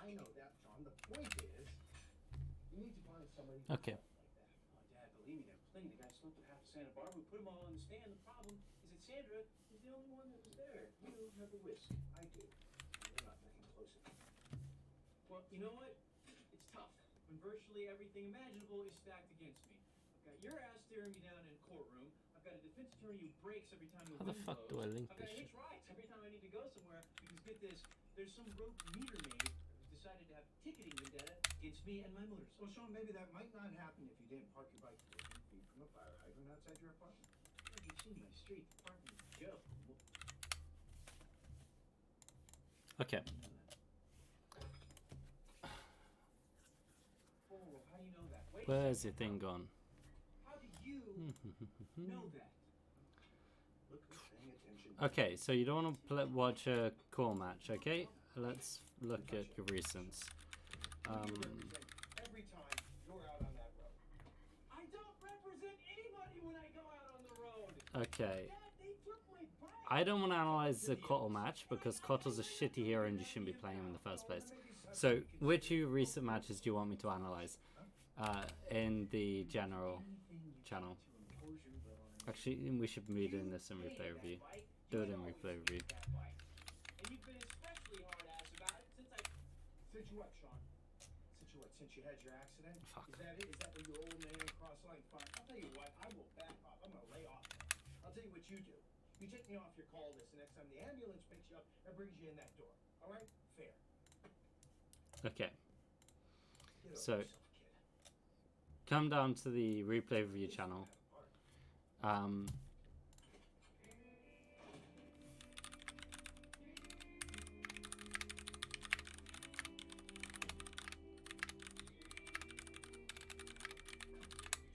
I know that, John. The point is, you need to find somebody Okay. like that. Oh, Dad, believe me, there was plenty. The guy slept with half of Santa Barbara. We put them all on the stand. The problem is that Sandra is the only one that was there. You have the whisk. I do. And you're not looking close enough. Well, you know what? It's tough when virtually everything imaginable is stacked against me. I've got your ass staring me down in a courtroom. I've got a defense attorney who breaks every time the How the wind fuck do I blows. link I've got this to shit? hitch rides every time I need to go somewhere. Because get this, there's some rogue meter maid who's decided to have a ticketing vendetta against me and my motors. Well, Sean, maybe that might not happen if you didn't park your bike 15 feet from a fire hydrant outside your apartment. Well, you've seen my street. The parking is a joke. Okay. Oh, how do you know that? Wait Where's the thing gone? How do you know that? Look who's paying attention. Okay, so you don't want to watch a core match, okay? Let's look at your recents. Every time you're out on that road. I don't represent anybody when I go out on the road. Okay. Dad, they took my bike. I don't want to analyze the Kotl match because Kotl's a shitty hero and you shouldn't be playing him in the first place. So, which two recent matches do you want me to analyze in the general channel? Actually, we should be doing this in replay review. Do it in replay review. And you've been especially hard ass about it since I. Since you what, Sean? Since you what? Since you had your accident? Fuck. Is that it? Is that when your old man crossed line? Fine. I'll tell you what. I will back off. I'm gonna lay off. I'll tell you what you do. You take me off your call list the next time the ambulance picks you up and brings you in that door. All right? Fair. Okay. Get over So, yourself, kid. come down to the replay review channel.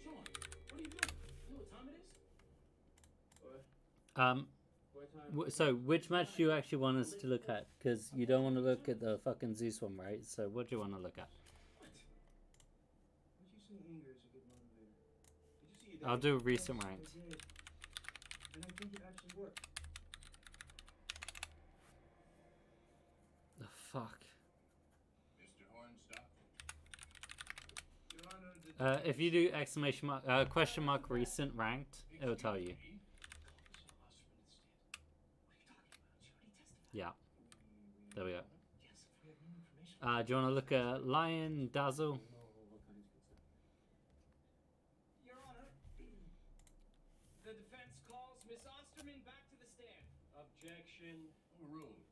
Sean, what are you doing? You know what time it is? What? What time? So, which match do you actually want us to look at? Because you don't want to look at the fucking Zeus one, right? So, what do you want to look at? What? Did you say anger is a good motivator? Did you see it? I'll do recent ranked. I did. And I think it actually worked. The fuck? Mr. Hornstock, Your Honor, If you do exclamation mark, question mark recent ranked, it will tell you. Yeah. There we go. Yes, we have new information. Do you want to look at Lion, Dazzle? Your Honor, the defense calls Miss Osterman back to the stand. Objection. overruled.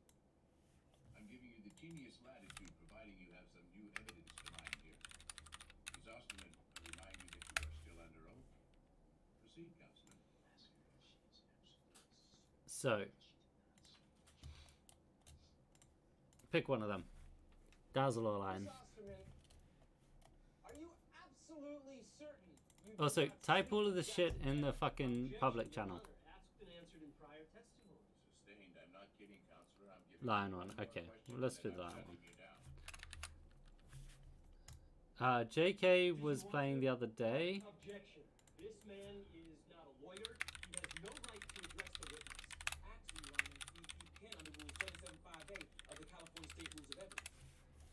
I'm giving you the teeniest latitude, providing you have some new evidence to mine here. Ms. Osterman, I remind you that you are still under oath. Proceed, Councilman. So, pick one of them. Dazzle or Lion. Miss Osterman, are you absolutely certain you did Also, not type speak all of the to shit Jackson? in the fucking Objection, public Your channel. Honor. That's been answered in prior testimony. Sustained. I'm not kidding, Counselor. I'm giving Lion you one. more Okay, questions let's and do I'm the Lion shutting one. you down. JK was playing the other day. Objection. This man is not a lawyer. He has no right to address the witness. Actually, Your Honor, he can under Rule 775A of the California State Rules of Evidence.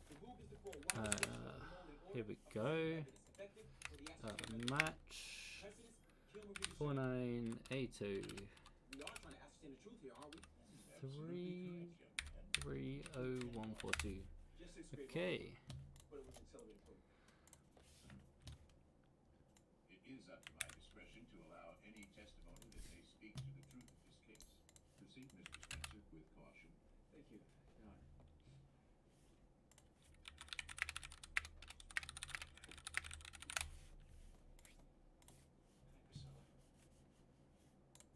The rule is the court one restriction of the null and Here order we of go. evidence effective for the ascertainment of Match precedents. Kilmer v. 4982. We are trying to ascertain the truth here, aren't we? Three 30142. Just 6 grade Okay. but it was accelerated proof. It is up to my discretion to allow any testimony that may speak to the truth of this case. Proceed, Mr. Spencer, with caution. Thank you, Your Honor. Priscilla,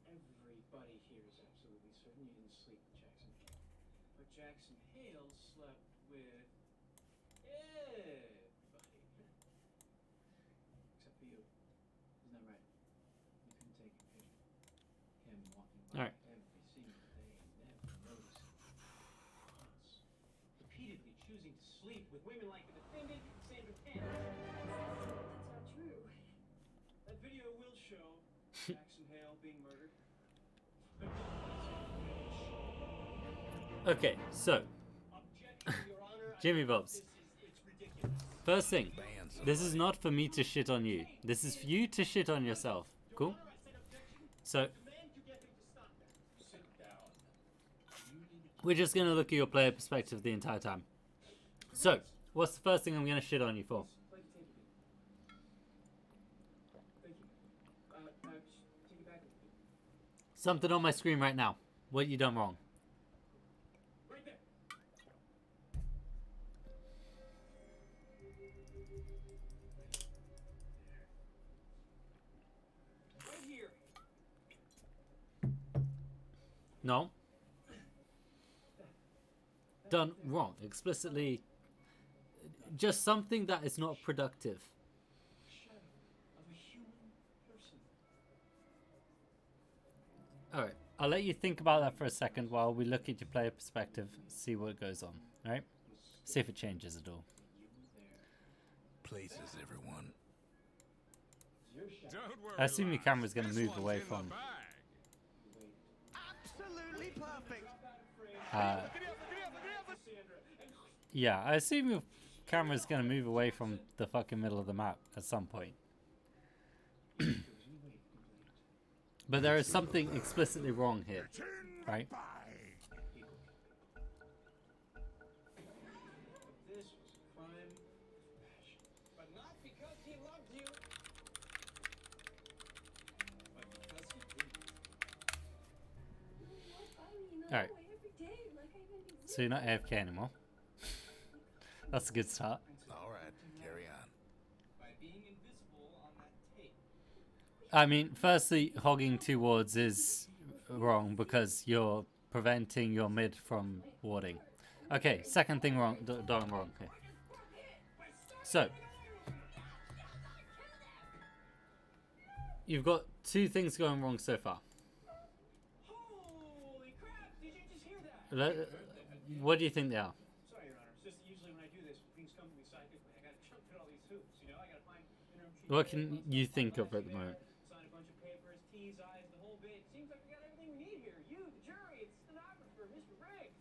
everybody here is absolutely certain you didn't sleep with Jackson Hale. But Jackson Hale slept with everybody. Except for you. Isn't that right? You couldn't take a picture. Him walking by All right. every single day and never noticing once. Repeatedly choosing to sleep with women like the defendant, Sandra Penn. That's not true. That video will show Jackson Hale being murdered. Okay, so Objection, Your Honor. Jimmy Bobs. First thing, this is not for me to shit on you. This is for you to shit on yourself. Cool? So, we're just going to look at your player perspective the entire time. So, what's the first thing I'm going to shit on you for? Thank you. Just take it back. Something on my screen right now. What you done wrong? Right there. Right here. No. Done wrong. Explicitly. Just something that is not productive. Shadow of a human person. Alright. I'll let you think about that for a second while we look at your player perspective, see what goes on. Alright? See if it changes at all. Places, everyone. Your shadow. Don't worry, I assume your lads. camera's going to This move one's away in the from... bag. Absolutely perfect. Yeah, I assume your camera's going to move away from the fucking middle of the map at some point. But there is something explicitly wrong here, right? This was a crime of passion. But not because he loved you. But because he didn't. Alright. So you're not AFK anymore. That's a good start. All right, carry on. By being invisible on that tape. I mean, firstly, hogging 2 wards is wrong because you're preventing your mid from warding. Okay, second thing wrong, done wrong here. So, you've got 2 things going wrong so far. Holy crap! Did you just hear that? What do you think they are? Sorry, Your Honor. It's just usually when I do this, things come to me psychically. I gotta jump through all these hoops, you know? I gotta find interim chief. What can you think of at the moment? Sign a bunch of papers, T's, I's, the whole bit. Seems like we got everything we need here. You, the jury, it's stenographer, Mr. Briggs.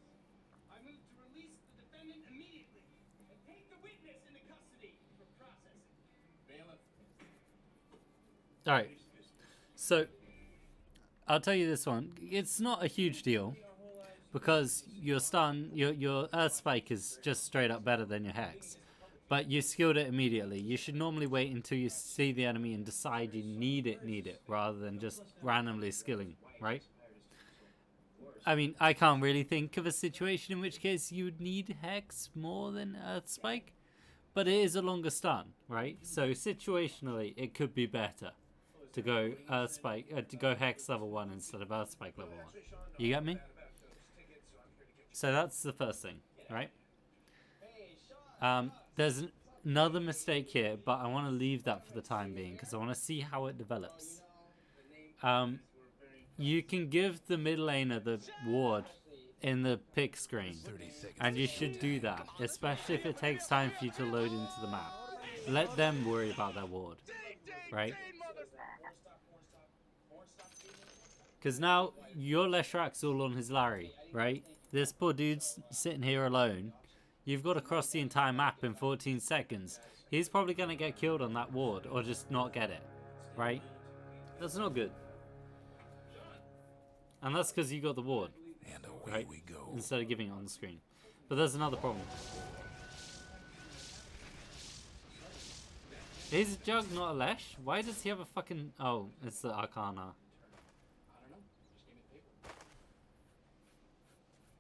I move to release the defendant immediately and take the witness into custody for processing. Bailiff. Alright, so I'll tell you this one. It's not a huge deal because your stun, your Earth Spike is just straight up better than your Hex. But you skilled it immediately. You should normally wait until you see the enemy and decide you need it rather than just randomly skilling, right? I mean, I can't really think of a situation in which case you would need Hex more than Earth Spike. But it is a longer stun, right? So situationally, it could be better to go Earth Spike, to go Hex level 1 instead of Earth Spike level 1. You get me? So that's the first thing, right? There's another mistake here, but I want to leave that for the time being because I want to see how it develops. You can give the mid laner the ward in the pick screen, 30 seconds. and you should do that, especially if it takes time for you to load into the map. Let them worry about their ward, right? Because now your Leshrak's all on his Larry, right? This poor dude's sitting here alone. You've got to cross the entire map in 14 seconds. He's probably going to get killed on that ward or just not get it, right? That's not good. And that's because you got the ward, And away right? we go. Instead of giving it on the screen. But there's another problem. Is Jug not a Lesh? Why does he have a fucking... Oh, it's the Arcana.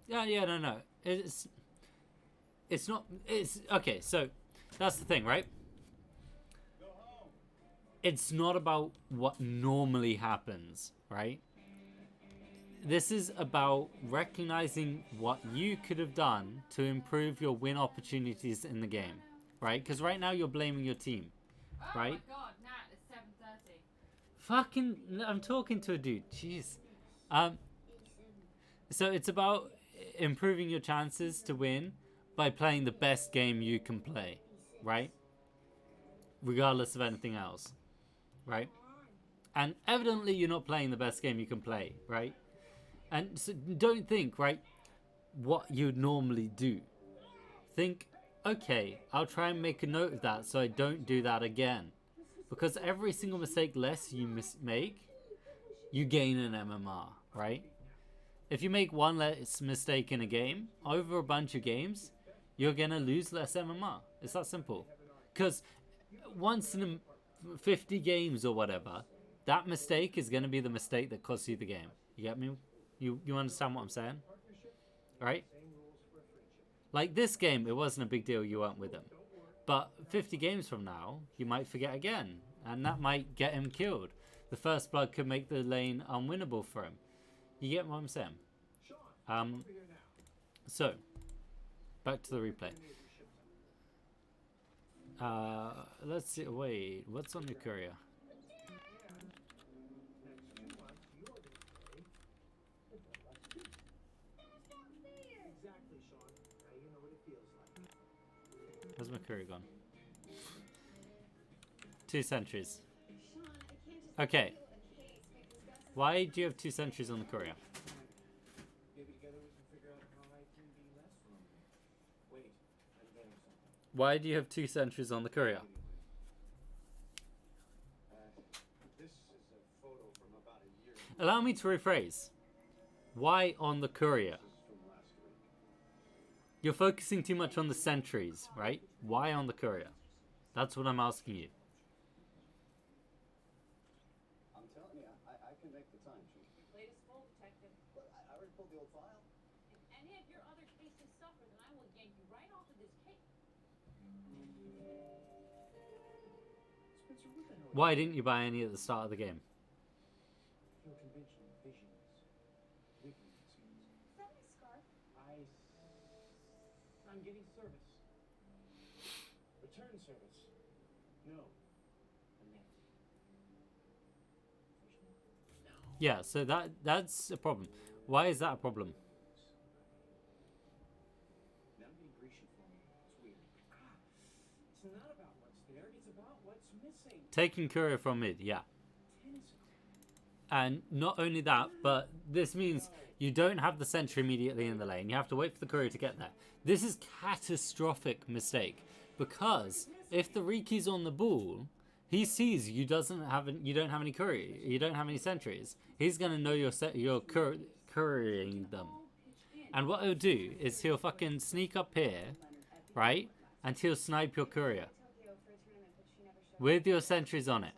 Yeah, no. It's not... It's... Okay, so... That's the thing, right? It's not about what normally happens, right? This is about recognizing what you could have done to improve your win opportunities in the game, right? Because right now you're blaming your team, right? Oh my god, Nat, it's 7:30. Fucking... I'm talking to a dude. Jeez. So it's about improving your chances to win by playing the best game you can play, right? Regardless of anything else, right? And evidently you're not playing the best game you can play, right? And so don't think, right, what you'd normally do. Think okay, I'll try and make a note of that so I don't do that again. Because every single mistake less you make, you gain an MMR, right? If you make one less mistake in a game, over a bunch of games, you're gonna lose less MMR. It's that simple. Because once in 50 games or whatever, that mistake is gonna be the mistake that costs you the game. You get me? You understand what I'm saying? Right? Like this game, it wasn't a big deal you weren't with him. But 50 games from now, you might forget again. And that might get him killed. The first blood could make the lane unwinnable for him. You get what I'm saying? So, back to the replay. Let's see. Wait, what's on your courier? Where's my courier gone? 2 sentries. Okay. Why do you have 2 sentries on the courier? Maybe together we can figure out how I can be less lonely. Wait, I'm getting something. Why do you have 2 sentries on the courier? This is a photo from about a year ago. Allow me to rephrase. Why on the courier? This is from last week. You're focusing too much on the sentries, right? Why on the courier? That's what I'm asking you. I'm telling you, I can make the time, Chief. Latest full detective. But I already pulled the old file. If any of your other cases suffer, then I will yank you right off of this case. Spencer, what the hell? Why didn't you buy any at the start of the game? Your conventional visions. Wiggling skills. Is that my scarf? I'm getting service. Return service. No. A net. No. Yeah, so that's a problem. Why is that a problem? Now I'm getting greasy for me. It's weird. It's not about what's there, it's about what's missing. Taking courier from mid, yeah. Tennis. And not only that, but this means you don't have the sentry immediately in the lane. You have to wait for the courier to get there. This is catastrophic mistake because if the Riki's on the ball, he sees you don't have any courier, you don't have any sentries. He's gonna know you're couriering them, and what he'll do is he'll fucking sneak up here, right, and he'll snipe your courier with your sentries on it,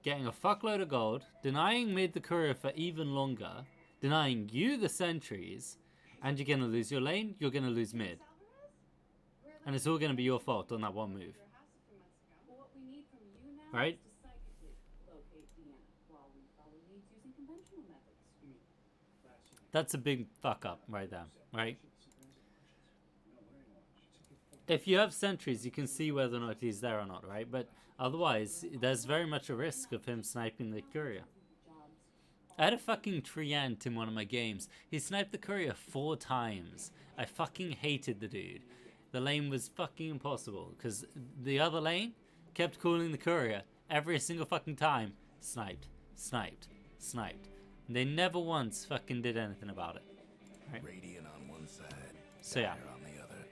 getting a fuckload of gold, denying mid the courier for even longer, denying you the sentries, and you're gonna lose your lane. You're gonna lose mid. And it's all going to be your fault on that one move. Well, what we need from you now Right? is to psychically locate Deanna while we follow leads using conventional methods. You mean last year? That's a big fuck up right there, right? No, we're in watch. It's a good point. If you have sentries, you can see whether or not he's there or not, right? But otherwise, there's very much a risk of him sniping the courier. I had a fucking Treant in one of my games. He sniped the courier 4 times. I fucking hated the dude. The lane was fucking impossible because the other lane kept calling the courier every single fucking time. Sniped, sniped, sniped. They never once fucking did anything about it. Right? Radiant on one side, So yeah. Dire on the other.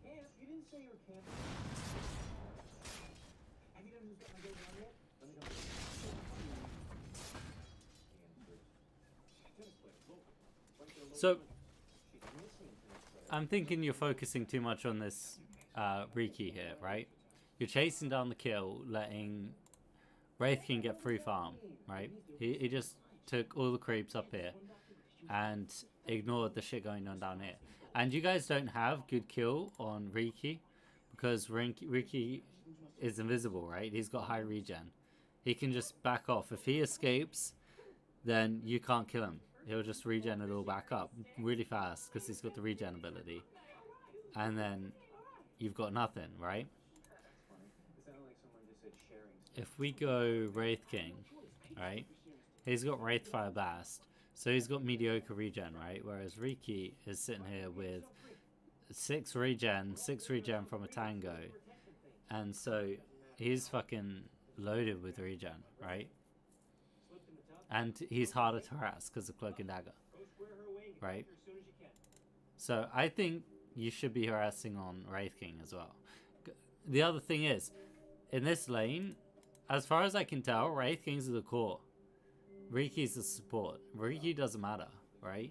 Camp? You didn't say you were camping. Have you done who's got my gold on yet? Let me know. Tennis player, local. Went to a local So- tournament. She's missing tennis player. I'm thinking you're focusing too much on this Riki here, right? You're chasing down the kill, letting Wraithkin get free farm, right? He just took all the creeps up here, and ignore the shit going on down here. And you guys don't have good kill on Riki because Riki is invisible, right? He's got high regen. He can just back off. If he escapes, then you can't kill him. He'll just regen it all back up really fast because he's got the regen ability. And then you've got nothing, right? It sounded like someone just said sharing. If we go Wraith King, right? He's got Wraith Fire Blast. So he's got mediocre regen, right? Whereas Riki is sitting here with 6 regen from a Tango. And so he's fucking loaded with regen, right? And he's harder to harass because of Cloak and Dagger, right? So I think you should be harassing on Wraith King as well. The other thing is, in this lane, as far as I can tell, Wraith Kings are the core. Riki's the support. Riki doesn't matter, right?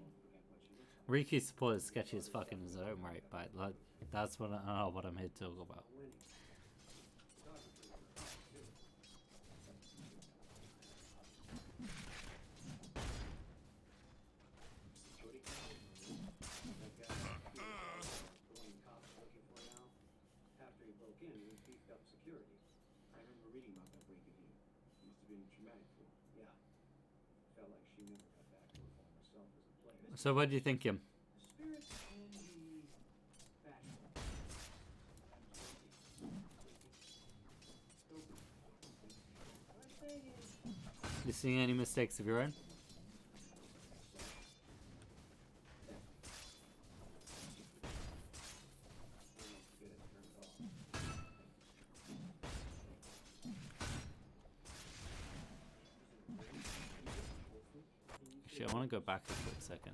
Riki's support is sketchy as fuck in his own right, but like, that's what I'm here to talk about. After he broke in, he beefed up security. I remember reading about that break-in here. Must have been traumatic for her. Yeah. Felt like she never got back to her former self as a player. So what do you think, Kim? The spirit and the fashion. What I'm saying is, You seeing any mistakes of your own? get it turned off. Shit, I want to go back a quick second.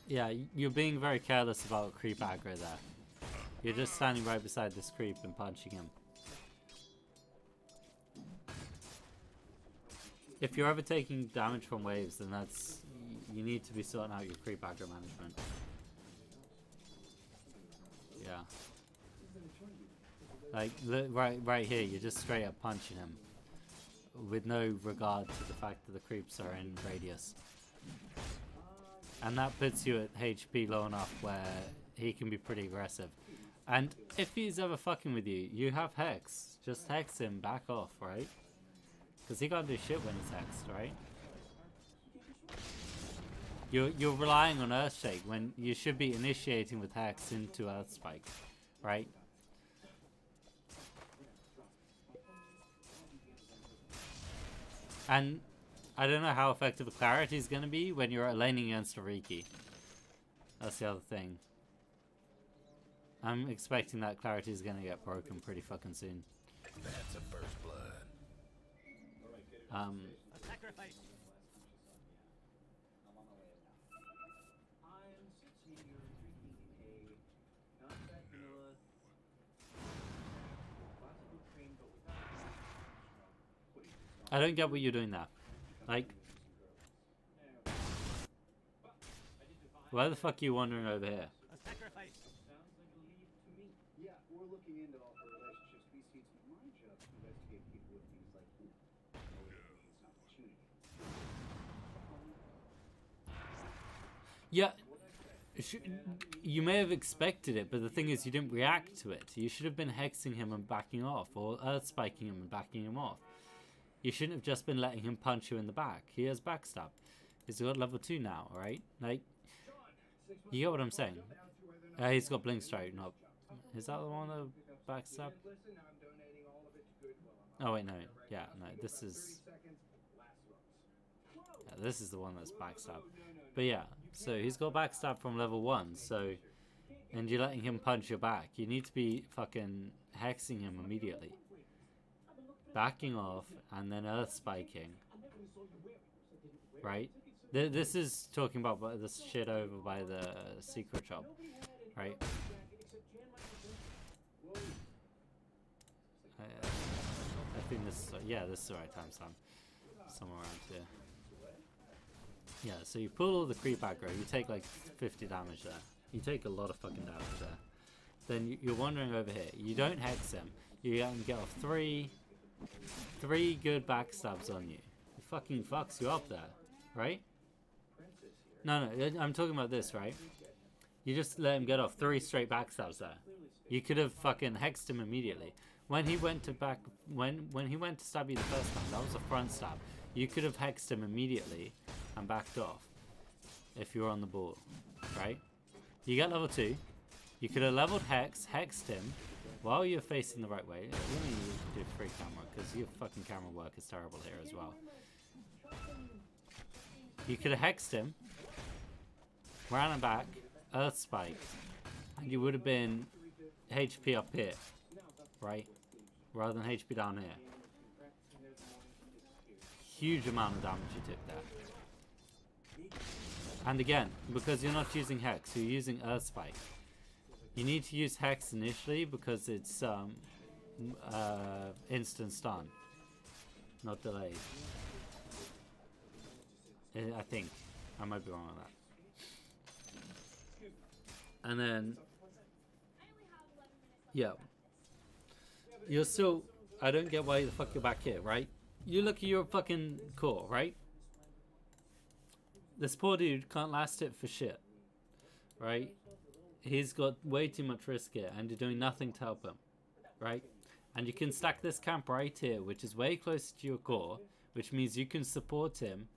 Yeah, you're being very careless about creep aggro there. You're just standing right beside this creep and punching him. If you're ever taking damage from waves, then that's... You need to be sorting out your creep aggro management. Yeah. Like, right here, you're just straight up punching him. With no regard to the fact that the creeps are in radius. And that puts you at HP low enough where he can be pretty aggressive. And if he's ever fucking with you, you have Hex. Just Hex him, back off, right? Because he can't do shit when he's Hexed, right? You're relying on Earthshake when you should be initiating with Hex into Earthspike, right? And I don't know how effective the clarity is going to be when you're laning against a Riki. That's the other thing. I'm expecting that clarity is going to get broken pretty fucking soon. That's a first blood. A sacrifice. I'm 16 years drinking a non-fat vanilla classical cream, but without. I don't get what you're doing there. Like, why the fuck are you wandering over here? A sacrifice. Sounds like a lead to me. Yeah, we're looking into all her relationships. We see it's my job to investigate people with things like opportunity. Yeah, you may have expected it, but the thing is you didn't react to it. You should have been hexing him and backing off, or earth spiking him and backing him off. You shouldn't have just been letting him punch you in the back. He has backstab. He's got level 2 now, right? Like, you get what I'm saying? He's got blink strike. No, is that the one that backstab? Oh wait, no. Yeah, no. This is. Yeah, this is the one that's backstab. But yeah, so he's got backstab from level 1. So, and you're letting him punch your back. You need to be fucking hexing him immediately. Backing off and then earth spiking, right? This is talking about this shit over by the secret shop, right? I think this is, yeah, this is the right time, Sam. Somewhere around here. Yeah, so you pull all the creep aggro, you take like 50 damage there. You take a lot of fucking damage there. Then you're wandering over here. You don't hex him. You can get off three good backstabs on you. He fucking fucks you up there, right? No, I'm talking about this, right? You just let him get off 3 straight backstabs there. You could have fucking hexed him immediately. When he went to when he went to stab you the first time, that was a front stab. You could have hexed him immediately and backed off if you were on the ball, right? You get level 2. You could have leveled hexed him while you're facing the right way. Let me do free camera because your fucking camera work is terrible here as well. You could have hexed him, ran him back, earth spiked, and you would have been HP up here, right? Rather than HP down here. Huge amount of damage you took there. And again, because you're not using Hex, you're using Earth Spike. You need to use Hex initially because it's instant stun, not delayed. I think. I might be wrong on that. And then, yeah. You're still, I don't get why the fuck you're back here, right? You look at your fucking core, right? This poor dude can't last it for shit, right? He's got way too much risk here, and you're doing nothing to help him, right? And you can stack this camp right here, which is way closer to your core, which means you can support him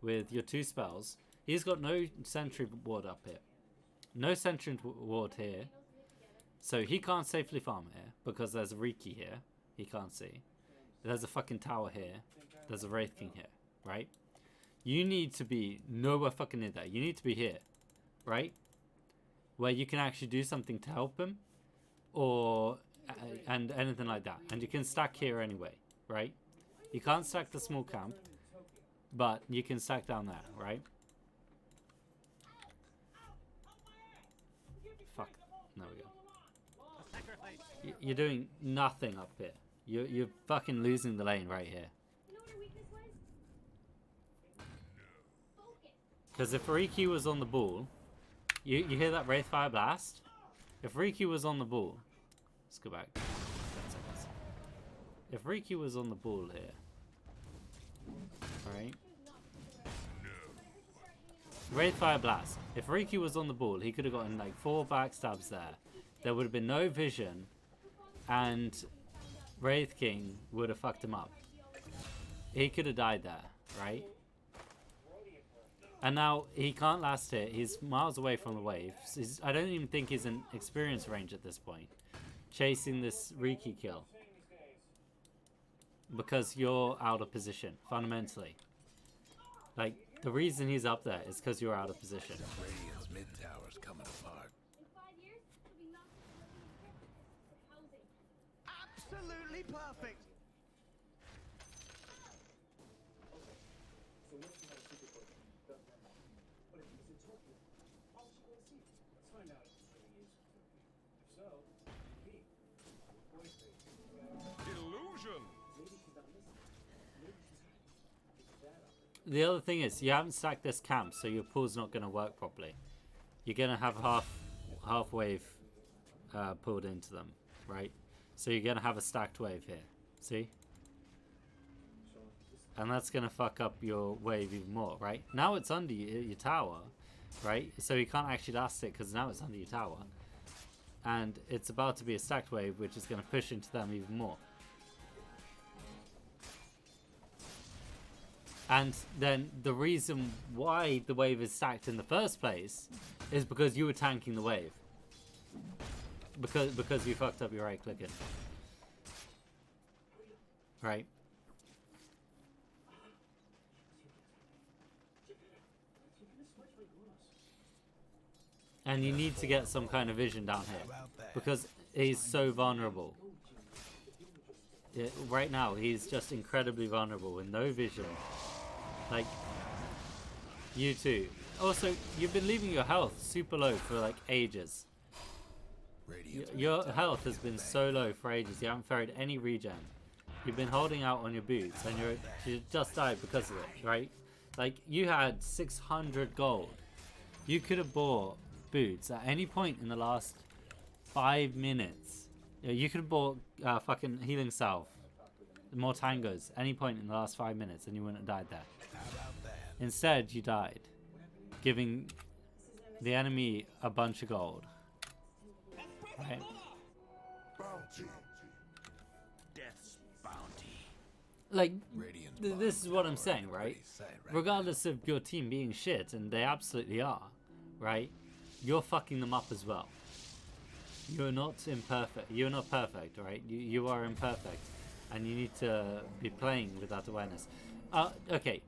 with your 2 spells. He's got no sentry ward up here, no sentry ward here, so he can't safely farm here because there's a Riki here. He can't see. There's a fucking tower here. There's a Wraith King here, right? You need to be nowhere fucking near that. You need to be here, right? Where you can actually do something to help him, or and anything like that. And you can stack here anyway, right? You can't stack the small camp, but you can stack down there, right? Fuck. There we go. You're doing nothing up here. You're fucking losing the lane right here. Because if Riki was on the ball, you hear that Wraithfire Blast? If Riki was on the ball, let's go back 10 seconds. If Riki was on the ball here, right? Wraithfire Blast. If Riki was on the ball, he could have gotten like 4 backstabs there. There would have been no vision, and Wraith King would have fucked him up. He could have died there, right? And now he can't last it. He's miles away from the wave. I don't even think he's in experience range at this point, chasing this Riki kill. Because you're out of position, fundamentally. Like, the reason he's up there is because you're out of position. Radiant's mid tower's coming apart. Absolutely perfect. The other thing is, you haven't stacked this camp, so your pool's not going to work properly. You're going to have half wave pulled into them, right? So you're going to have a stacked wave here. See? And that's going to fuck up your wave even more, right? Now it's under your tower, right? So you can't actually last it because now it's under your tower. And it's about to be a stacked wave, which is going to push into them even more. And then the reason why the wave is stacked in the first place is because you were tanking the wave. Because you fucked up your right clicking. Right? And you need to get some kind of vision down here. Because he's so vulnerable. Right now, he's just incredibly vulnerable with no vision. Like, you too. Also, you've been leaving your health super low for like ages. Your health has been so low for ages. You haven't ferried any regen. You've been holding out on your boots, and you just died because of it, right? Like, you had 600 gold. You could have bought boots at any point in the last 5 minutes. Yeah, you could have bought fucking healing salve, more tangos, any point in the last 5 minutes, and you wouldn't have died there. Instead, you died, giving the enemy a bunch of gold. Right? Bounty. Death's bounty. Like, Radiant's this is what I'm saying, right? Say, right? Regardless of your team being shit, and they absolutely are, right? You're fucking them up as well. You're not imperfect. You're not perfect, right? You are imperfect, and you need to be playing with that awareness. Okay.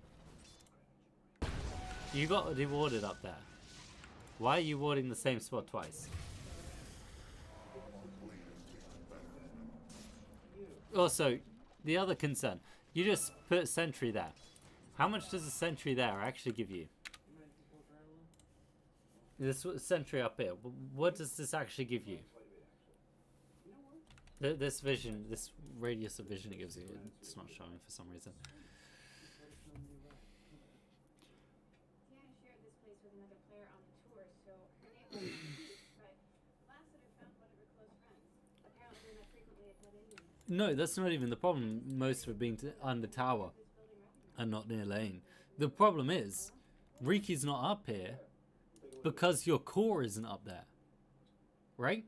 You got rewarded up there. Why are you warding the same spot twice? Also, the other concern. You just put sentry there. How much does a sentry there actually give you? This sentry up here. What does this actually give you? This vision, this radius of vision it gives you. It's not showing for some reason. Tiana shared this place with another player on the tour, so her name was Pete, but Lassiter found one of her close friends. Apparently they're not frequently at Dead Indians. No, that's not even the problem. Most of it being under tower and not near lane. The problem is, Riki's not up here because your core isn't up there. Right?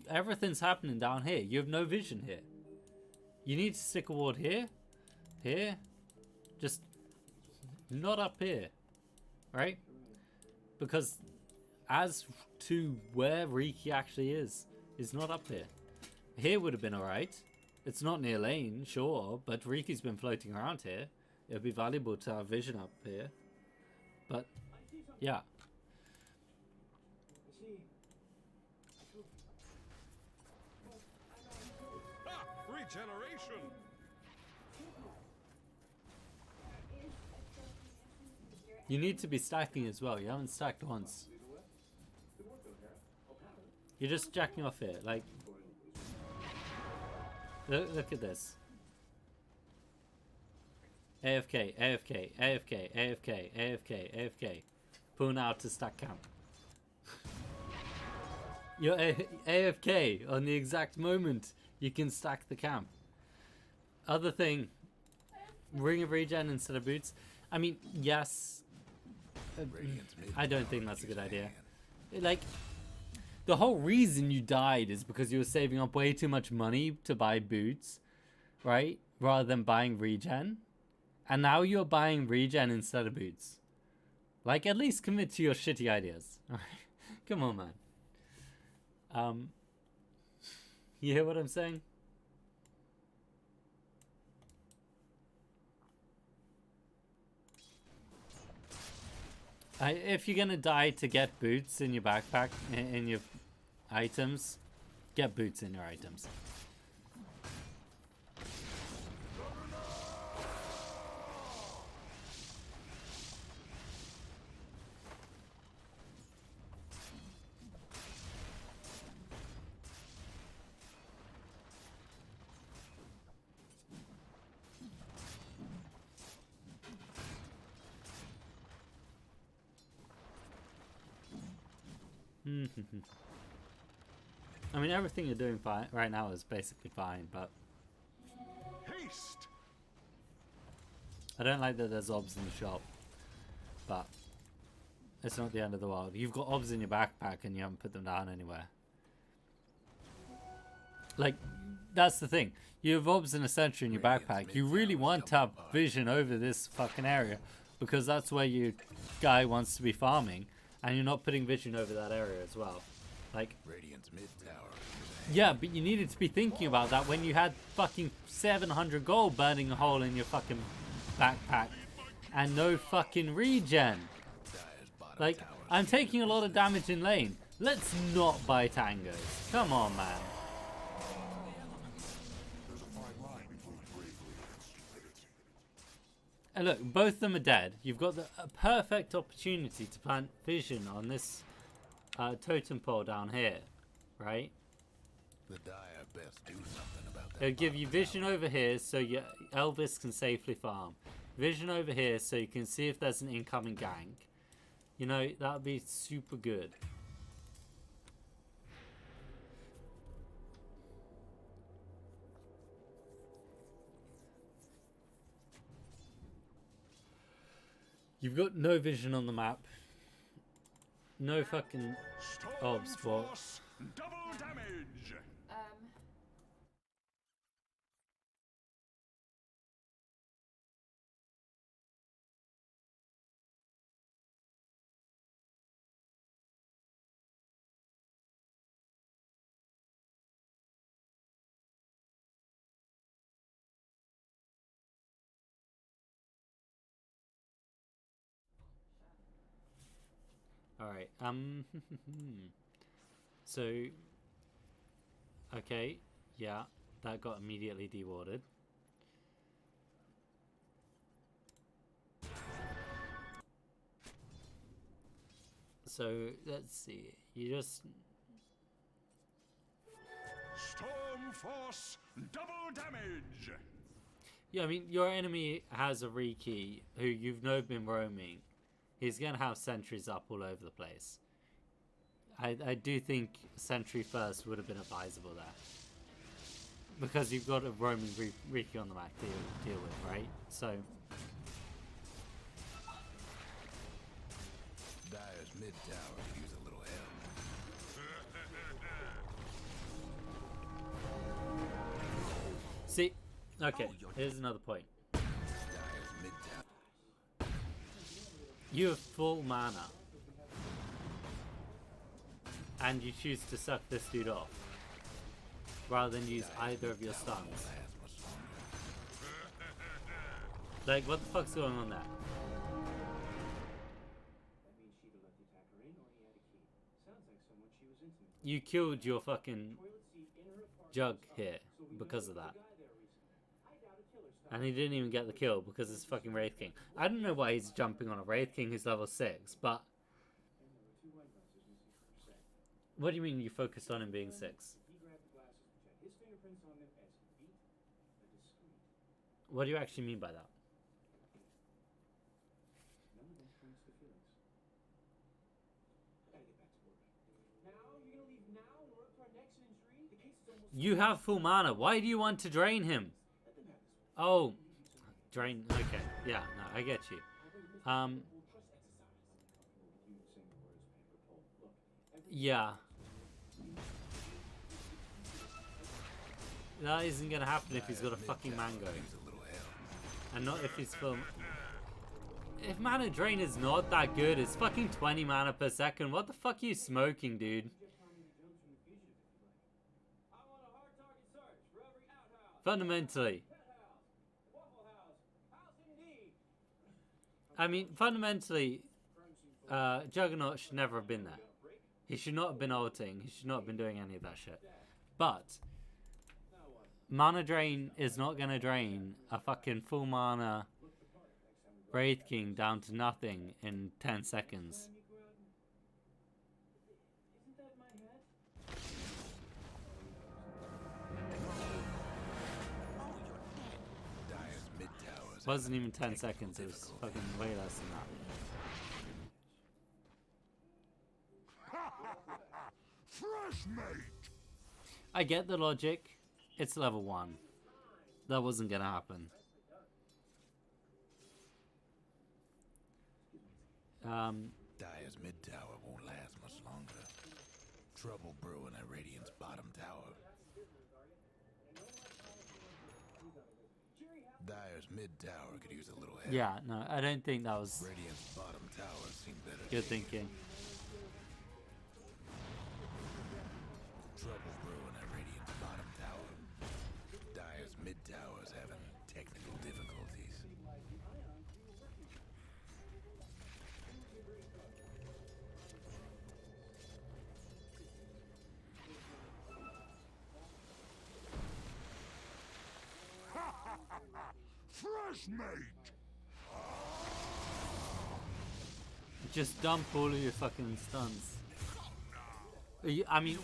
Everything's happening down here. You have no vision here. You need to stick a ward here. Here. Just not up here. Right? Because as to where Riki actually is not up here. Here would have been alright. It's not near lane, sure, but Riki's been floating around here. It would be valuable to have vision up here. But, yeah. Regeneration. You need to be stacking as well. You haven't stacked once. You're just jacking off here. Like, look at this. AFK, AFK, AFK, AFK, AFK, AFK. Pull out to stack camp. You're AFK on the exact moment you can stack the camp. Other thing, Ring of Regen instead of boots. I mean, yes. I don't think that's a good idea. Like, the whole reason you died is because you were saving up way too much money to buy boots, right? Rather than buying regen. And now you're buying regen instead of boots. Like, at least commit to your shitty ideas. Alright? Come on, man. You hear what I'm saying? If you're gonna die to get boots in your backpack, in your items, get boots in your items. I mean, everything you're doing fine right now is basically fine, but Haste. I don't like that there's obs in the shop. But it's not the end of the world. You've got obs in your backpack and you haven't put them down anywhere. Like, that's the thing. You have obs and a sentry in your backpack. You really want to have vision over this fucking area because that's where your guy wants to be farming, and you're not putting vision over that area as well. Like, Radiant's mid tower. yeah, but you needed to be thinking about that when you had fucking 700 gold burning a hole in your fucking backpack and no fucking regen. Like, I'm taking a lot of damage in lane. Let's not buy tangos. Come on, man. And look, both of them are dead. You've got a perfect opportunity to plant vision on this totem pole down here, right? The dire best do something about that. It'll give you vision over here so your Elvis can safely farm. Vision over here so you can see if there's an incoming gank. You know, that would be super good. You've got no vision on the map. No fucking Storm spot. Force, double damage. Alright, so, okay, yeah, that got immediately dewarded. So, let's see, you just... Storm Force, double damage. Yeah, I mean, your enemy has a Riki who you've known been roaming. He's going to have sentries up all over the place. I do think sentry first would have been advisable there. Because you've got a roaming Riki on the map to deal with, right? So... Dyer's mid tower could use a little help. See? Okay, here's another point. Dyer's mid tower. You have full mana. And you choose to suck this dude off. Rather than use either of your stuns. Like, what the fuck's going on there? That means she either let the attacker in or he had a key. Sounds like someone she was intimate with. You killed your fucking Toilet seat in her apartment Jug was up, here so we because know of that. there was a guy there recently. I doubt a killer stopped. And he didn't even get the kill because it's fucking Wraith King. I don't know why he's jumping on a Wraith King who's level 6, but... And there were 2 wine glasses missing from her set. What do you mean you focused on him being 6? He grabbed the glasses which had his fingerprints on them as he beat a discreet. What do you actually mean by that? None of them points to Felix. I gotta get back to work. Now? You're gonna leave now and we're up to our necks in injury? The case is almost... You have full mana. Why do you want to drain him? Let them have this one. Oh. Drain. Okay. Yeah, no, I get you. Yeah. That isn't gonna happen if he's got a fucking mango. And not if he's full... If mana drain is not that good, it's fucking 20 mana per second. What the fuck are you smoking, dude? Fundamentally. I mean, fundamentally, Juggernaut should never have been there. He should not have been ulting. He should not have been doing any of that shit. But, mana drain is not going to drain a fucking full mana Wraith King down to nothing in 10 seconds. Isn't that my head? Dyer's mid tower. It wasn't even 10 seconds, it was fucking way less than that. Fresh mate. I get the logic. It's level 1. That wasn't gonna happen. Dyer's mid tower won't last much longer. Trouble brewing at Radiant's bottom tower. Dyer's mid tower could use a little help. Yeah, no, I don't think that was Radiant's bottom tower seemed better. good thinking. Trouble brewing at Radiant's bottom tower. Dyer's mid tower is having technical difficulties. Fresh mate. Just dump all of your fucking stuns. I mean,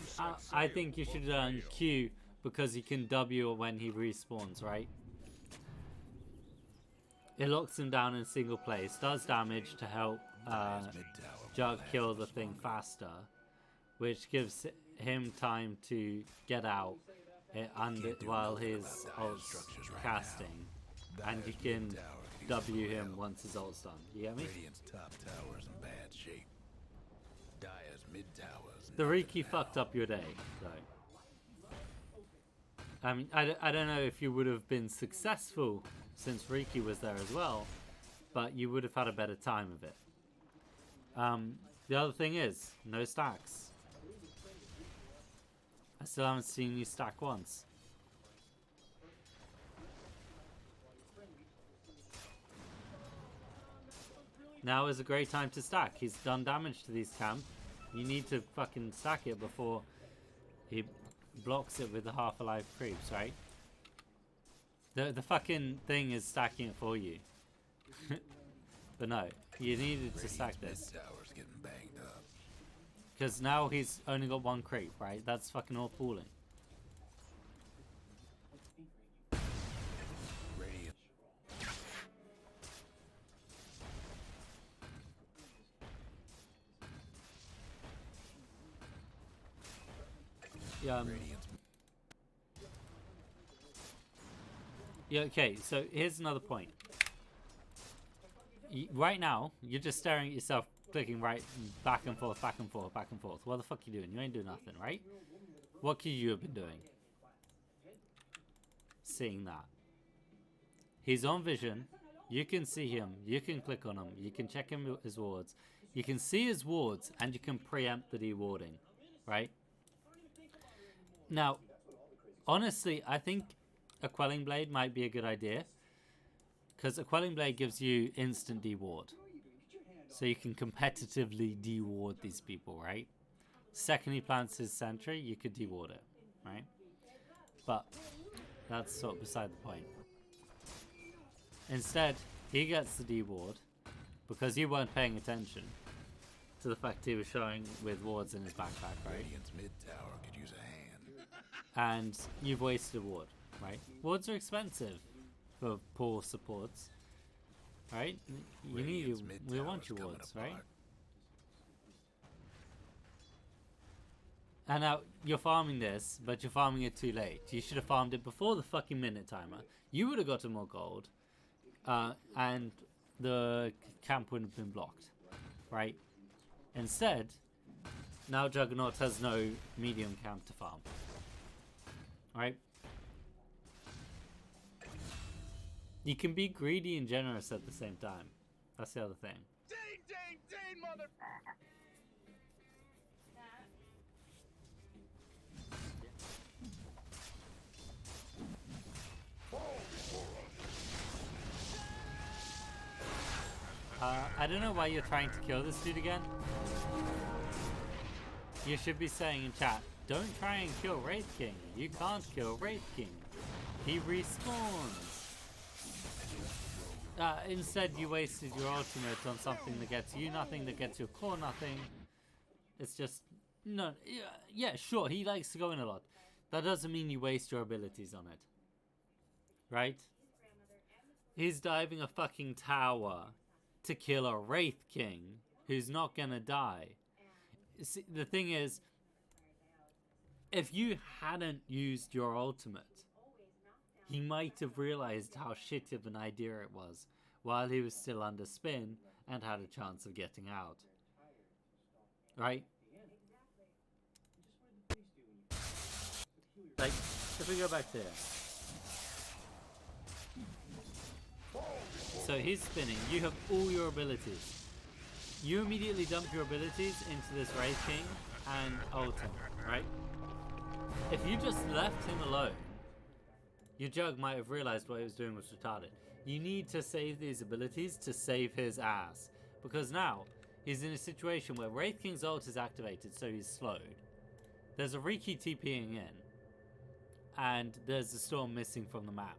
I think you should Q because he can W when he respawns, right? it locks him down in a single place, does damage to help Dire's mid tower won't Jug last kill the much thing longer. faster, which gives him time to get out under Can't do while nothing his about Dire's ult's structures right casting, and you Dire's can mid tower could use W some him help. once his ult's done. You get me? Radiant's top tower's in bad shape. Dire's mid tower's The nothing Riki now. fucked up your day, though. I mean, I don't know if you would have been successful since Riki was there as well, but you would have had a better time of it. The other thing is, no stacks. I still haven't seen you stack once. Now is a great time to stack. He's done damage to these camp. You need to fucking stack it before he blocks it with the half alive creeps, right? The fucking thing is stacking it for you. But no, you needed to stack Radiant's this. mid tower's getting banged up. Because now he's only got one creep, right? That's fucking all pooling. Radiant. Yeah, Radiant's yeah, okay, so here's another point. Right now, you're just staring at yourself, clicking right, back and forth, back and forth, back and forth. What the fuck you doing? You ain't doing nothing, right? What could you have been doing? Seeing that. He's on vision. You can see him. You can click on him. You can check him his wards. You can see his wards, and you can preempt the dewarding, right? Now, honestly, I think a Quelling Blade might be a good idea, because a Quelling Blade gives you instant deward, so you can competitively deward these people, right? Second he plants his sentry, you could deward it, right? But that's sort of beside the point. Instead, he gets the deward because you weren't paying attention to the fact he was showing with wards in his backpack, right? Radiant's mid tower could use a hand. And you've wasted a ward, right? Wards are expensive for poor supports, right? You need Radiant's mid we want tower's your coming wards, right? apart. And now you're farming this, but you're farming it too late. You should have farmed it before the fucking minute timer. You would have gotten more gold, and the camp wouldn't have been blocked, right? Instead, now Juggernaut has no medium camp to farm, right? You can be greedy and generous at the same time. That's the other thing. I don't know why you're trying to kill this dude again. You should be saying in chat, don't try and kill Wraith King. You can't kill Wraith King. He respawns. Instead, you wasted your ultimate on something that gets you nothing, that gets your core nothing. It's just, no, yeah, sure, he likes to go in a lot. That doesn't mean you waste your abilities on it. Right? He's diving a fucking tower to kill a Wraith King who's not gonna die. See, the thing is, if you hadn't used your ultimate, he might have realized how shit of an idea it was while he was still under spin and had a chance of getting out. Right? Like, if we go back to here. So he's spinning. You have all your abilities. You immediately dump your abilities into this Wraith King and ult him, right? If you just left him alone, your Jug might have realized what he was doing was retarded. You need to save these abilities to save his ass. Because now, he's in a situation where Wraith King's ult is activated, so he's slowed. There's a Riki TPing in. And there's a storm missing from the map.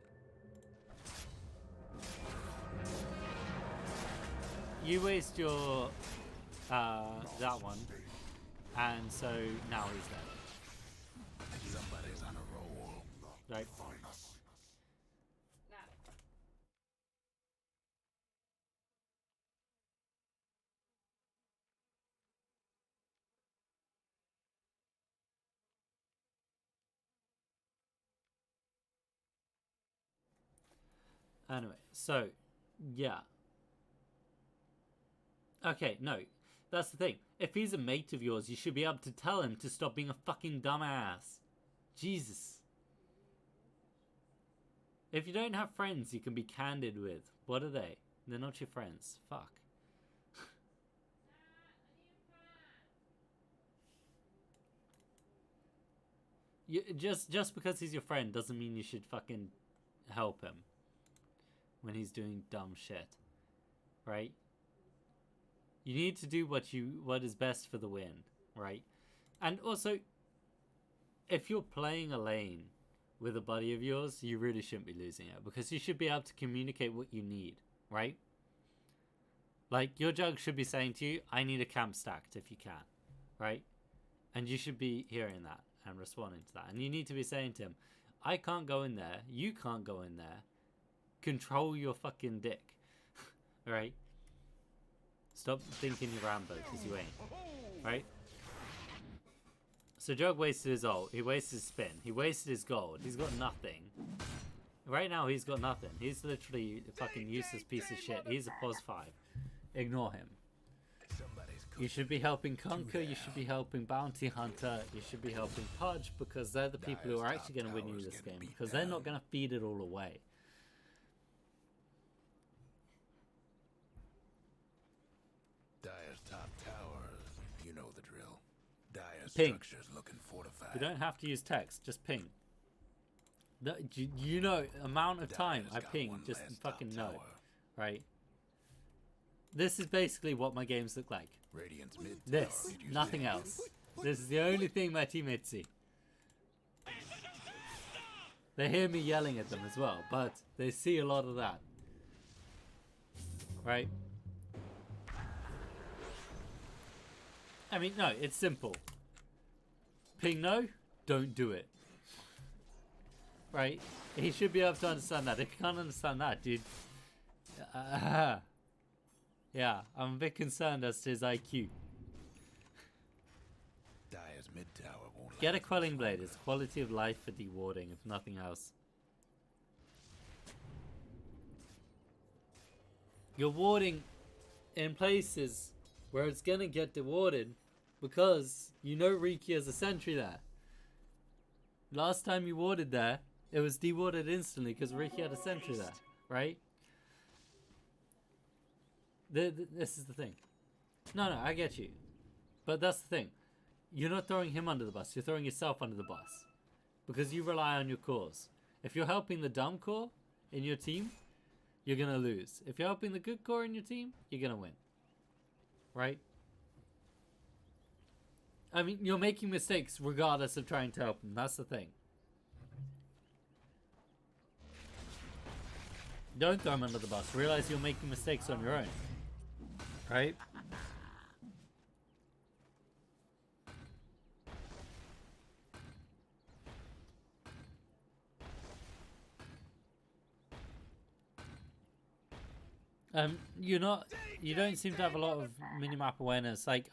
You waste your that one, and so now he's dead. Somebody's on a roll. Right? Anyway, so yeah. Okay, no, that's the thing. If he's a mate of yours, you should be able to tell him to stop being a fucking dumbass. Jesus. If you don't have friends you can be candid with, what are they? They're not your friends. Fuck. Just because he's your friend doesn't mean you should fucking help him when he's doing dumb shit, right? You need to do what is best for the win, right? And also, if you're playing a lane with a buddy of yours, you really shouldn't be losing it, because you should be able to communicate what you need, right? Like, your jug should be saying to you, I need a camp stacked if you can, right? And you should be hearing that and responding to that. And you need to be saying to him, I can't go in there, you can't go in there, control your fucking dick, right? Stop thinking you're Rambo, because you ain't, right? So Jug wasted his ult, he wasted his spin, he wasted his gold, he's got nothing. Right now he's got nothing, he's literally a fucking useless piece of shit, he's a pos 5. Ignore him. You should be helping Conquer, you should be helping Bounty Hunter, you should be helping Pudge, because they're the people who are actually going to win you this game, because they're not going to feed it all away. Dire's top tower, you know the drill. Dire's Ping. structure's looking fortified. You don't have to use text, just ping. You know, amount of time I Dire's got ping, one just last fucking top know, tower. right? This is basically what my games look like. Radiant's mid This, tower, did you nothing see? else. This is the only thing my teammates see. They hear me yelling at them as well, but they see a lot of that. Right? I mean, no, it's simple. Ping no, don't do it. Right? He should be able to understand that. If you can't understand that, dude... yeah, I'm a bit concerned as to his IQ. Dire's mid tower won't Get a last quelling much blade. longer. It's quality of life for dewarding, if nothing else. You're warding in places where it's gonna get dewarded because you know Riki has a sentry there. Last time you warded there, it was dewarded instantly because Riki had a sentry there, right? This is the thing. No, I get you. But that's the thing. You're not throwing him under the bus. You're throwing yourself under the bus. Because you rely on your cores. If you're helping the dumb core in your team, you're going to lose. If you're helping the good core in your team, you're going to win. Right? I mean, you're making mistakes regardless of trying to help them. That's the thing. Don't throw him under the bus. Realize you're making mistakes on your own. Right? You don't seem to have a lot of minimap awareness. Like,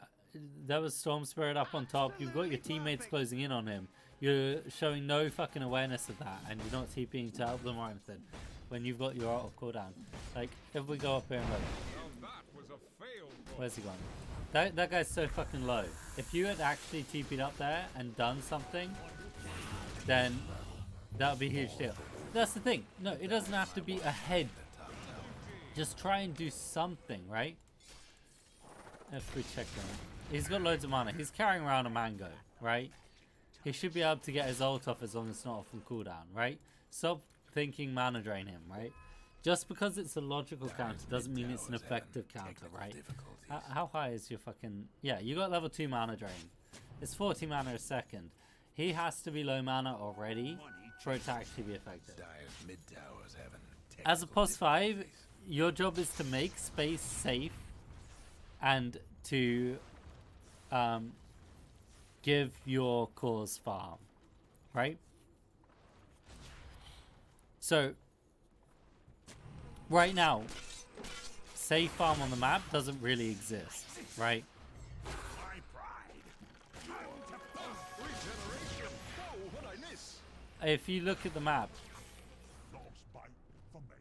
there was Storm Spirit up on top. You've got your teammates closing in on him. You're showing no fucking awareness of that, and you're not TPing to help them or anything when you've got your auto cooldown. Like, if we go up here and look. Where's he gone? That guy's so fucking low. If you had actually TP'd up there and done something, then that would be a huge deal. That's the thing. No, it doesn't have to be ahead. Just try and do something, right? If we check him. He's got loads of mana. He's carrying around a mango, right? He should be able to get his ult off as long as it's not off from cooldown, right? Stop thinking mana drain him, right? Just because it's a logical counter doesn't mean it's an effective counter, right? How high is your fucking... Yeah, you got level 2 mana drain. It's 40 mana a second. He has to be low mana already for it to actually be effective. Dire's mid tower's having As a technical pos 5, difficulties. your job is to make space safe and to give your cause farm, right? So, right now, safe farm on the map doesn't really exist, right? My pride. Regeneration. Whoa, what I miss? If you look at the map, Frostbite for me.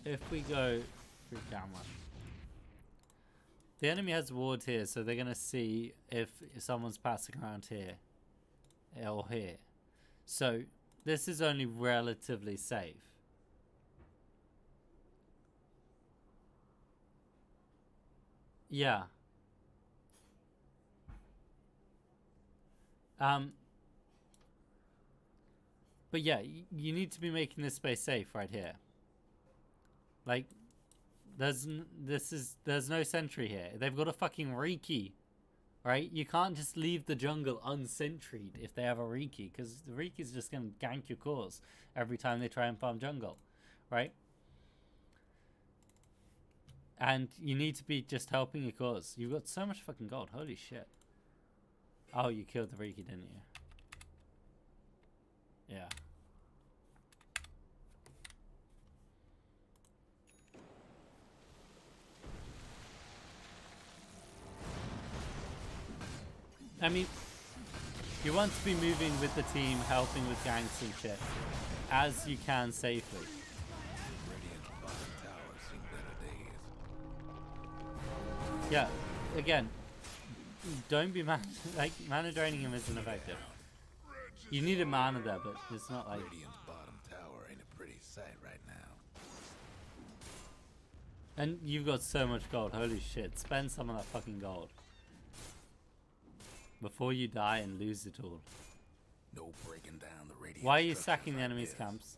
if we go through camera, the enemy has ward here, so they're gonna see if someone's passing around here or here. So this is only relatively safe. Yeah. But yeah, you need to be making this space safe right here. Like, there's no sentry here. They've got a fucking Riki, right? You can't just leave the jungle unsentried if they have a Riki, because the Riki's just gonna gank your cores every time they try and farm jungle, right? And you need to be just helping your cause. You've got so much fucking gold. Holy shit. Oh, you killed the Riki, didn't you? Yeah. I mean, you want to be moving with the team, helping with ganks and shit, as you can safely. Radiant's bottom tower seen better days. Yeah, again, don't be mana draining him isn't effective. You need a mana there, but it's not like... Radiant's bottom tower ain't a pretty sight right now. And you've got so much gold, holy shit, spend some of that fucking gold. Before you die and lose it all. No breaking down the radiant. Why are you structures sacking the like enemy's this. camps?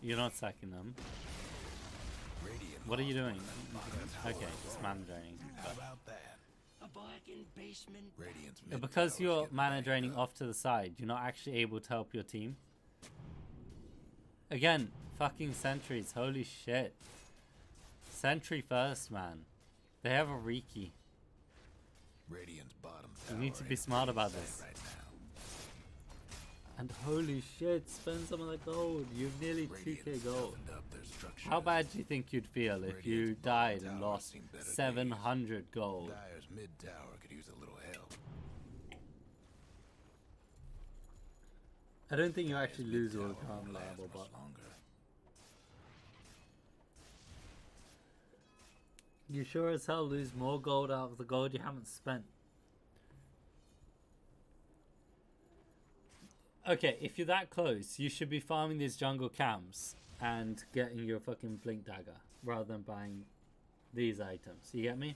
You're not sacking them. Radiant What are you lost doing? one of their bottom towers. Okay, it's mana draining. How about that? A blackened basement. Radiant's But mid because tower's you're getting mana banged draining up. off to the side, you're not actually able to help your team. Again, fucking sentries, holy shit. Sentry first, man. They have a Riki. Radiant's bottom You tower need to be ain't a smart pretty about sight this. right now. And holy shit, spend some of the gold. You've nearly 2k Radiant's gold. toughened up their structures. How bad do you think you'd feel if you Radiant's died bottom and tower lost seen better days. 700 gold? Dyer's mid tower could use a little help. I don't think you actually Dyer's lose mid all the tower time won't last level, much but longer. you sure as hell lose more gold out of the gold you haven't spent. Okay, if you're that close, you should be farming these jungle camps and getting your fucking blink dagger rather than buying these items. You get me?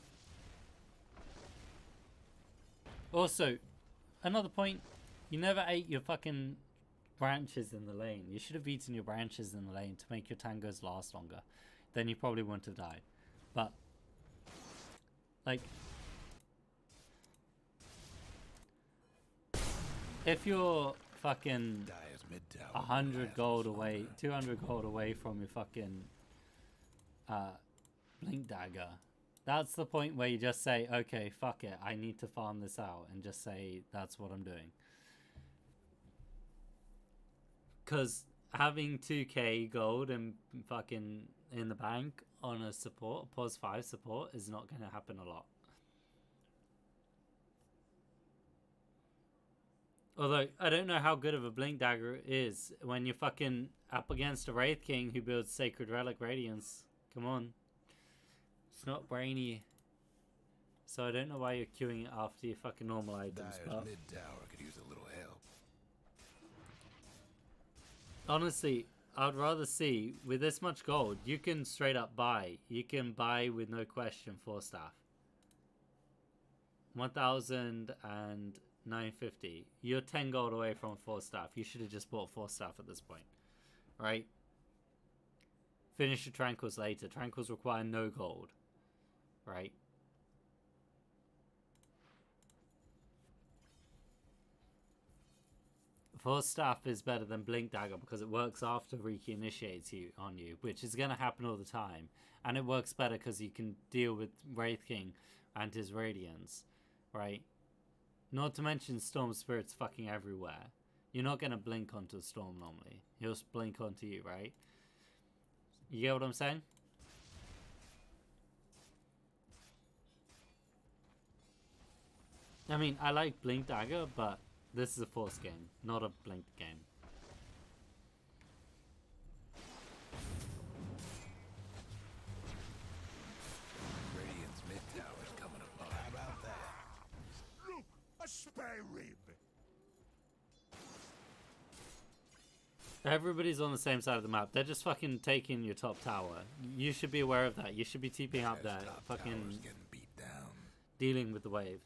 Also, another point, you never ate your fucking branches in the lane. You should have eaten your branches in the lane to make your tangos last longer. Then you probably wouldn't have died. But, like, if you're fucking Dyer's mid tower. 100 gold away, 200 gold away from your fucking blink dagger, that's the point where you just say, okay, fuck it, I need to farm this out, and just say that's what I'm doing. Because having 2k gold and fucking in the bank on a support, a pos 5 support, is not going to happen a lot. Although, I don't know how good of a Blink Dagger is when you're fucking up against a Wraith King who builds Sacred Relic Radiance. Come on. It's not brainy. So I don't know why you're queuing it after your fucking normal items, Dyer's but mid tower could use a little help. honestly, I'd rather see, with this much gold, you can straight up buy. You can buy with no question 4 staff. 1,950. You're 10 gold away from 4 staff. You should have just bought 4 staff at this point. Right? Finish your Tranquils later. Tranquils require no gold. Right? Four staff is better than Blink Dagger because it works after Riki initiates you on you, which is going to happen all the time. And it works better because you can deal with Wraith King and his Radiance, right? Not to mention Storm Spirit's fucking everywhere. You're not going to blink onto a Storm normally. He'll just blink onto you, right? You get what I'm saying? I mean, I like Blink Dagger, but this is a Force game, not a Blink game. rib. Everybody's on the same side of the map. They're just fucking taking your top tower. You should be aware of that. You should be TPing up there, Top fucking tower's getting beat down. dealing with the wave.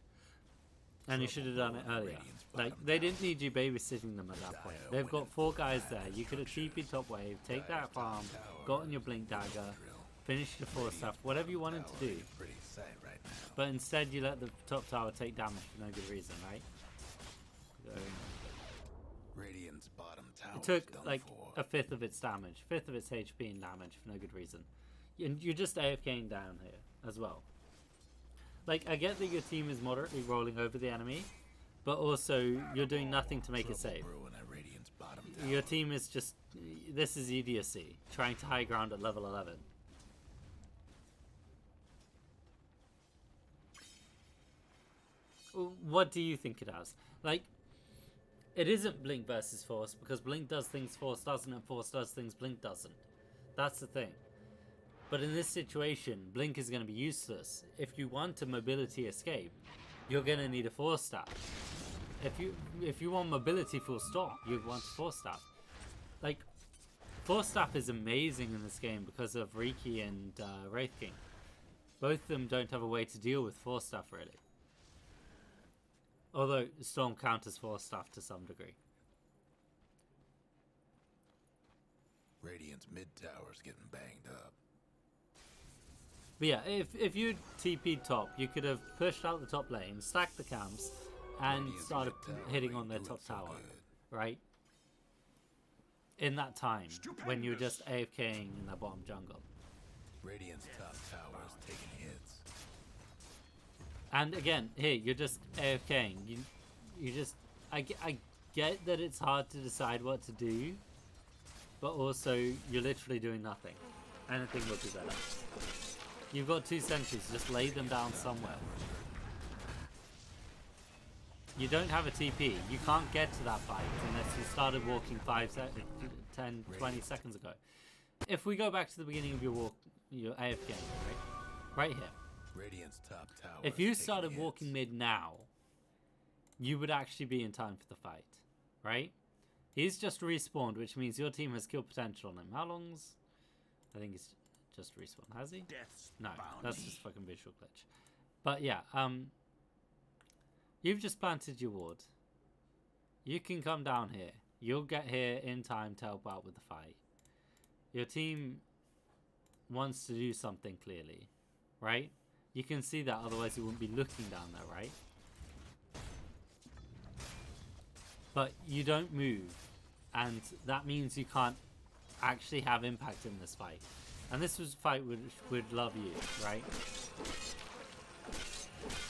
And you should have done it earlier. Like, they didn't need you babysitting them at that point. They've got 4 guys there. You could have TP'd top wave, take that farm, gotten your blink dagger, finished your 4 stuff, whatever you wanted to do. Pretty sight right now. But instead you let the top tower take damage for no good reason, right? So, Radiant's bottom tower. it took like a fifth of its damage, fifth of its HP in damage for no good reason. And you're just AFKing down here as well. Like, I get that your team is moderately rolling over the enemy, but also you're doing nothing to make it safe. Brewing at Radiant's bottom tower. Your team is just, this is idiocy, trying to high ground at level 11. What do you think it has? Like, it isn't Blink versus Force, because Blink does things Force doesn't, and Force does things Blink doesn't. That's the thing. But in this situation, Blink is going to be useless. If you want a mobility escape, you're going to need a Force staff. If you want mobility full stop, you want a Force staff. Like, Force staff is amazing in this game because of Riki and Wraith King. Both of them don't have a way to deal with Force staff, really. Although Storm counters Force staff to some degree. Radiant's mid tower's getting banged up. But yeah, if you TP'd top, you could have pushed out the top lane, stacked the camps, and Radiant's started mid tower hitting ain't on their doing top so tower, good. right? In that time, when you were just AFKing in the bottom jungle. Radiant's top tower's taking hits. And again, here, you're just AFKing. You just... I get that it's hard to decide what to do, but also, you're literally doing nothing. Anything would be better. You've got 2 sentries, just lay them down somewhere. You don't have a TP. You can't get to that fight unless you started walking 10, 20 seconds ago. If we go back to the beginning of your walk, your AFK, right here. Radiant's top tower. If you started walking mid now, you would actually be in time for the fight, right? He's just respawned, which means your team has kill potential on him. How long's... I think it's just respawned. Has he? Death's No, bounty. that's just fucking visual glitch. But yeah, you've just planted your ward. You can come down here. You'll get here in time to help out with the fight. Your team wants to do something clearly, right? You can see that, otherwise you wouldn't be looking down there, right? But you don't move, and that means you can't actually have impact in this fight. And this was a fight which would love you, right?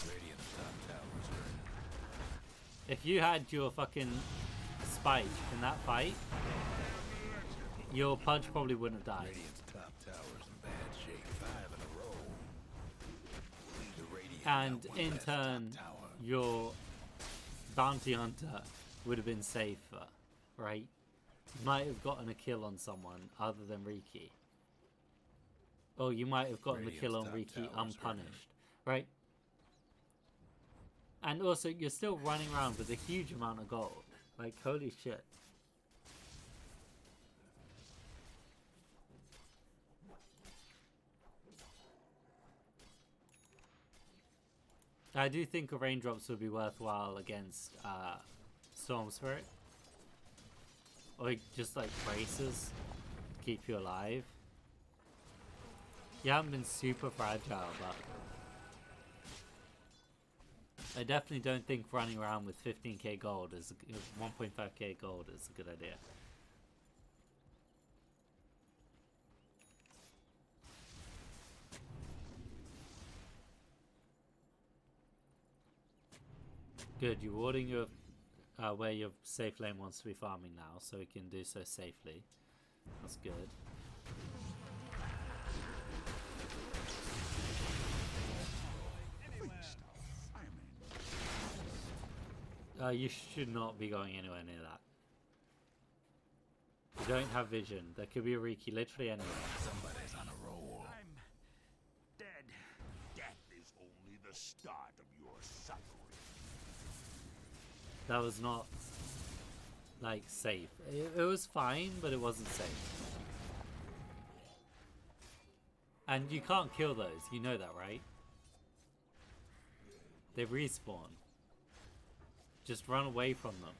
Radiant's top tower's hurting. If you had your fucking spike in that fight, your Pudge probably wouldn't have died. Radiant's top tower's in bad shape. 5 in a row. The Radiant And got one in less turn, top tower. your bounty hunter would have been safer, right? You might have gotten a kill on someone other than Riki. Or you might have gotten the kill on Radiant's top Riki tower's unpunished, right? And also, you're still running around with a huge amount of gold. Like, holy shit. I do think a raindrops would be worthwhile against Storm Spirit. Or just like braces to keep you alive. You haven't been super fragile, but I definitely don't think running around with 15k gold is 1.5k gold is a good idea. Good, you're warding your where your safe lane wants to be farming now, so we can do so safely. That's good. You should not be going anywhere near that. You don't have vision. There could be a Riki literally anywhere. Somebody's on a roll. I'm dead. Death is only the start of your suffering. That was not like safe. It was fine, but it wasn't safe. And you can't kill those, you know that, right? They respawn. Just run away from them.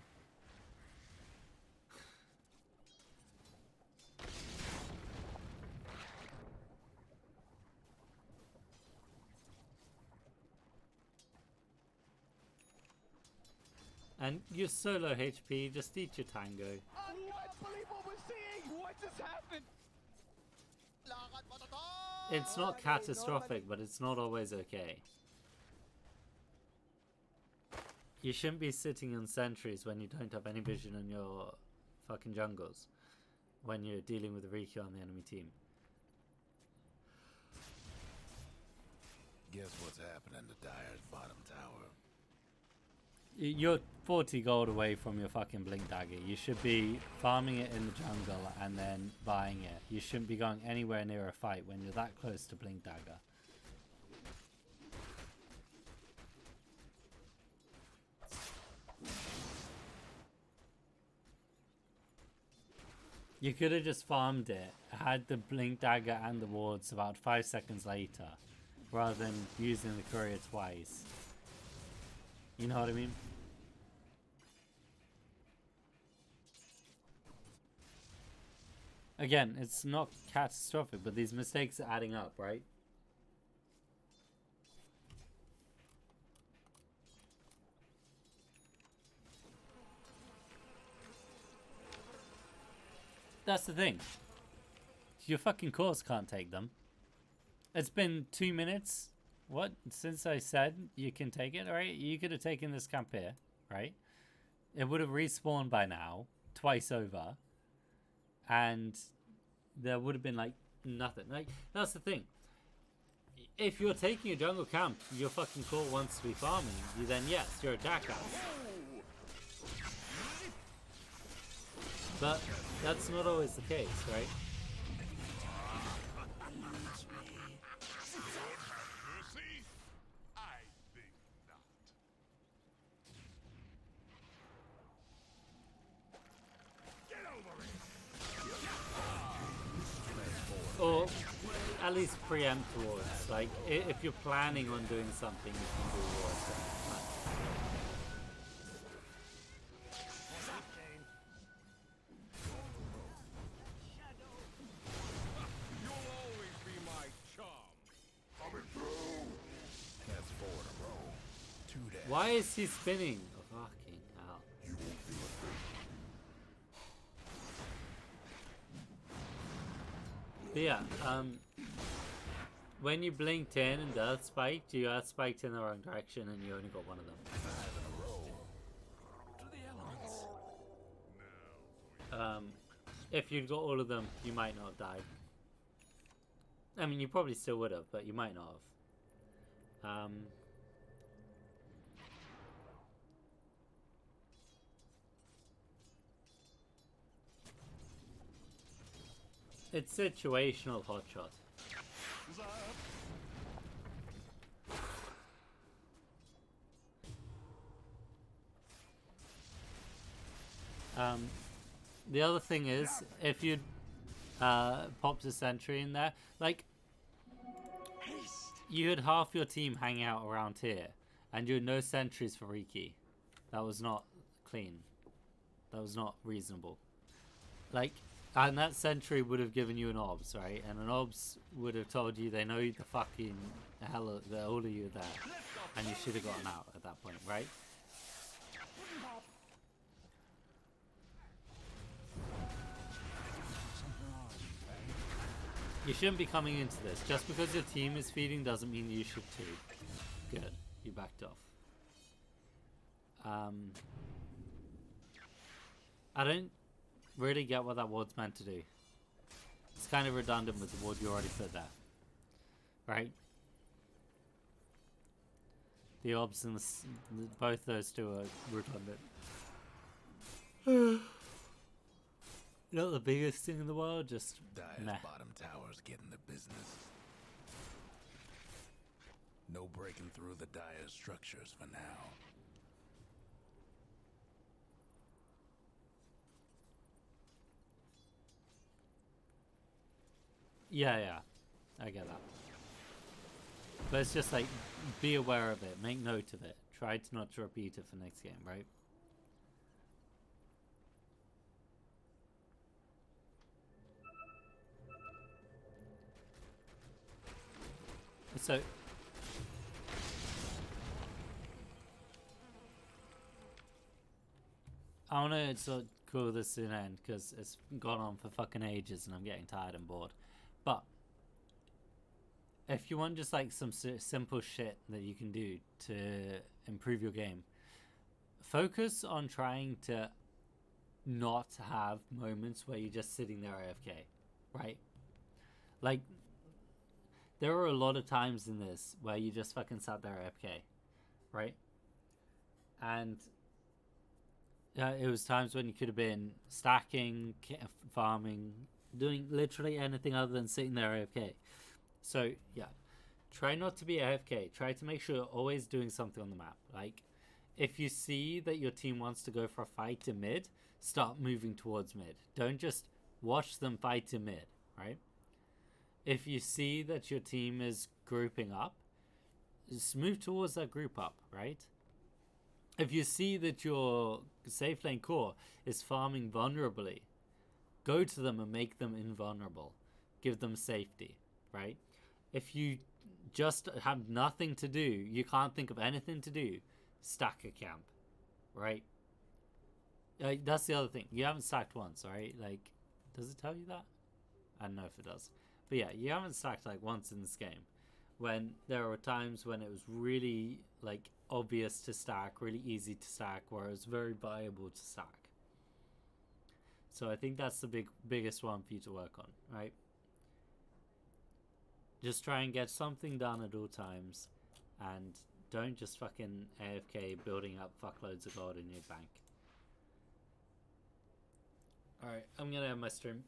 And you're so low HP, just eat your tango. I can't believe what we're seeing! What just happened? It's not catastrophic, but it's not always okay. You shouldn't be sitting on sentries when you don't have any vision on your fucking jungles. When you're dealing with Riki on the enemy team. Guess what's happening to Dire's bottom tower? You're 40 gold away from your fucking Blink Dagger. You should be farming it in the jungle and then buying it. You shouldn't be going anywhere near a fight when you're that close to Blink Dagger. You could have just farmed it, had the Blink Dagger and the wards about 5 seconds later, rather than using the courier twice. You know what I mean? Again, it's not catastrophic, but these mistakes are adding up, right? That's the thing. Your fucking course can't take them. It's been 2 minutes. What? Since I said you can take it, right? You could have taken this camp here, right? It would have respawned by now, twice over. And there would have been like nothing. Like, that's the thing. If you're taking a jungle camp, your fucking core wants to be farming, you then yes, you're a jackass. But that's not always the case, right? Or at least preempt wards. Like, if you're planning on doing something, you can do wards. You'll always be my charm. Coming through. That's 4 in a row. 2 days. Why is he spinning? Oh, fucking hell. You won't feel a thing. But yeah, when you blinked in and earth spiked, you earth spiked in the wrong direction and you only got one of them. 5 in a row. To the elements. If you'd got all of them, you might not have died. I mean, you probably still would have, but you might not have. It's situational, hotshot. The other thing is, if you popped a sentry in there, like, you had half your team hanging out around here, and you had no sentries for Riki. That was not clean. That was not reasonable. Like, and that sentry would have given you an obs, right? And an obs would have told you they know the fucking hell that all of you are there, and you should have gotten out at that point, right? You shouldn't be coming into this. Just because your team is feeding doesn't mean you should too. Good. You backed off. I don't really get what that ward's meant to do. It's kind of redundant with the ward you already put there. Right? The obs and both those two are redundant. Not the biggest thing in the world, just Dire's meh. bottom tower's getting the business. No breaking through the Dire structures for now. Yeah, I get that. But it's just like, be aware of it, make note of it. Try to not to repeat it for next game, right? So I want to sort of call this an end because it's gone on for fucking ages and I'm getting tired and bored. But if you want just like some simple shit that you can do to improve your game, focus on trying to not have moments where you're just sitting there AFK, right? Like, there were a lot of times in this where you just fucking sat there AFK, right? And it was times when you could have been stacking, farming, doing literally anything other than sitting there AFK. So, yeah. Try not to be AFK. Try to make sure you're always doing something on the map. Like, if you see that your team wants to go for a fight in mid, start moving towards mid. Don't just watch them fight in mid, right? If you see that your team is grouping up, just move towards that group up, right? If you see that your safe lane core is farming vulnerably, go to them and make them invulnerable. Give them safety, right? If you just have nothing to do, you can't think of anything to do, stack a camp, right? That's the other thing. You haven't stacked once, right? Like, does it tell you that? I don't know if it does. But yeah, you haven't stacked like once in this game. When there were times when it was really like obvious to stack, really easy to stack, where it was very viable to stack. So I think that's the biggest one for you to work on, right? Just try and get something done at all times, and don't just fucking AFK building up fuckloads of gold in your bank. Alright, I'm gonna end my stream.